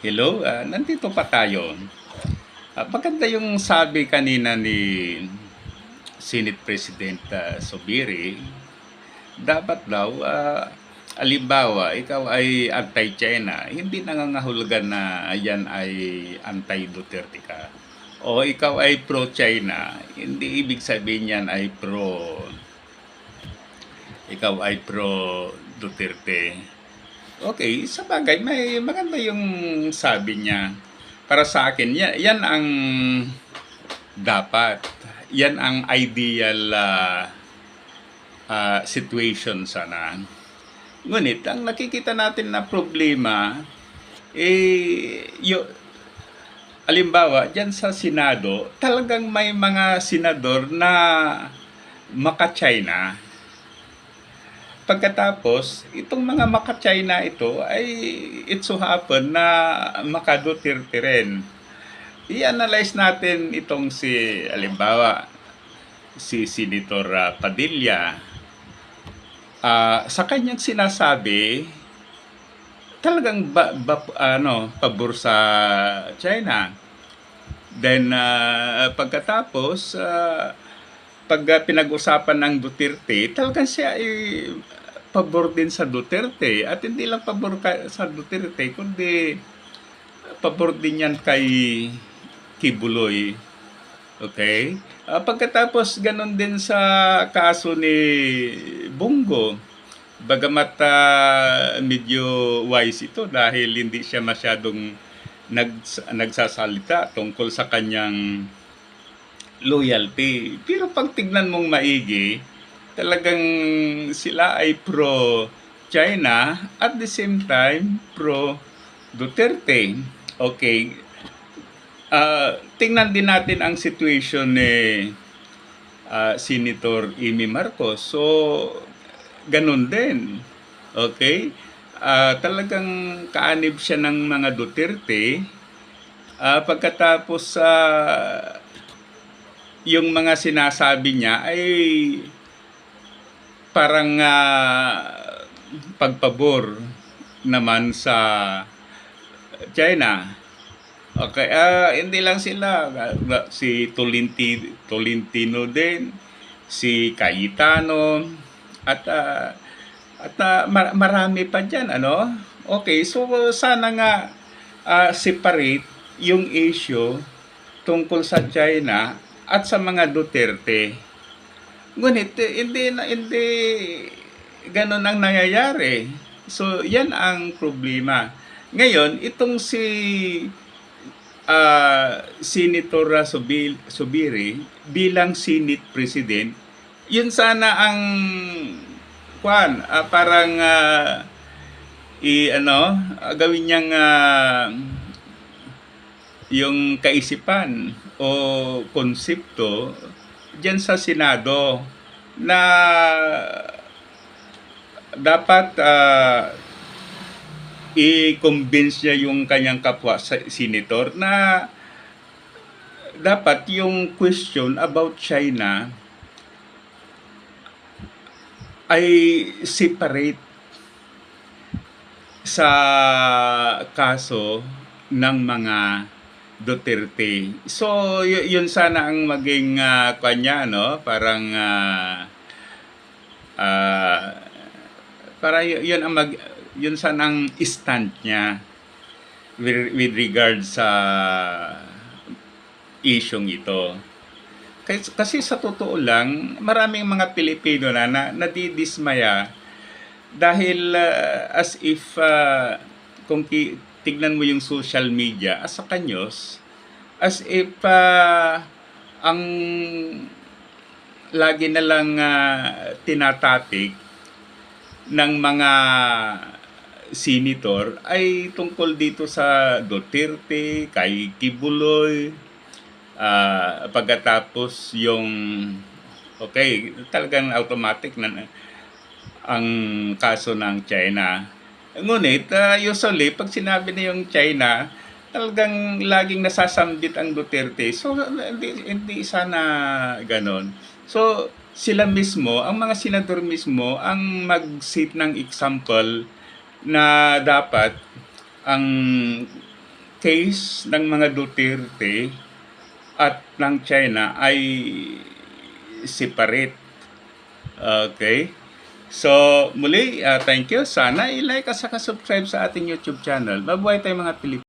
Hello, nandito pa tayo. Maganda yung sabi kanina ni Senate President Subiri, dapat daw, alimbawa, ikaw ay anti-China, hindi nangangahulugan na yan ay anti-Duterte ka. O ikaw ay pro-China, hindi ibig sabihin yan ay ikaw ay pro-Duterte. Okay, sa bagay, may maganda yung sabi niya. Para sa akin, yan ang dapat. Yan ang ideal situation sana. Ngunit, ang nakikita natin na problema, alimbawa, dyan sa Senado, talagang may mga senador na maka-China. Pagkatapos, itong mga maka-China ito ay it so happen na maka-Duterte rin. I-analyze natin itong alimbawa, si Senator Padilla. Sa kanyang sinasabi, talagang pabor sa China. Then, pagkatapos, pag pinag-usapan ng Duterte, talagang siya ay pabor din sa Duterte. At hindi lang pabor sa Duterte, kundi pabor din yan kay Kibuloy. Okay? Pagkatapos, ganun din sa kaso ni Bongo. Bagamat medyo wise ito dahil hindi siya masyadong nagsasalita tungkol sa kanyang loyalty. Pero pag tignan mong maigi, talagang sila ay pro-China at the same time pro-Duterte. Okay. Tingnan din natin ang situation ni Senator Amy Marcos. So, ganun din. Okay? Talagang kaanib siya ng mga Duterte. Pagkatapos yung mga sinasabi niya ay parang pagpabor naman sa China. Okay, hindi lang sila, si Tolentino din, si Cayetano, at marami pa dyan, ano? Okay, so sana nga separate yung issue tungkol sa China at sa mga Duterte. Ngunit hindi ganun ang nangyayari. So yan ang problema. Ngayon, itong si Senator Subiri bilang Senate President, yun sana ang parang gawin niyang yung kaisipan o konsepto diyan sa Senado na dapat i-convince niya yung kanyang kapwa senator na dapat yung question about China ay separate sa kaso ng mga Duterte. So, yun sana ang maging kanya, no? Parang para yun ang yun sana ang stand niya with regard sa isyong ito. Kasi sa totoo lang, maraming mga Pilipino na nadidismaya dahil as if kung tignan mo yung social media as sa kanyos, as if ang lagi na lang tinatatik ng mga senator ay tungkol dito sa Duterte, kay Kibuloy, pagkatapos yung okay, talagang automatic na ang kaso ng China. Ngunit, usually, pag sinabi na yung China, talagang laging nasasambit ang Duterte. So, hindi sana ganon. So, sila mismo, ang mga senador mismo, ang mag-set ng example na dapat ang case ng mga Duterte at ng China ay separate. Okay? So, muli, thank you. Sana i-like at saka subscribe sa ating YouTube channel. Mabuhay tayong mga Pilipino.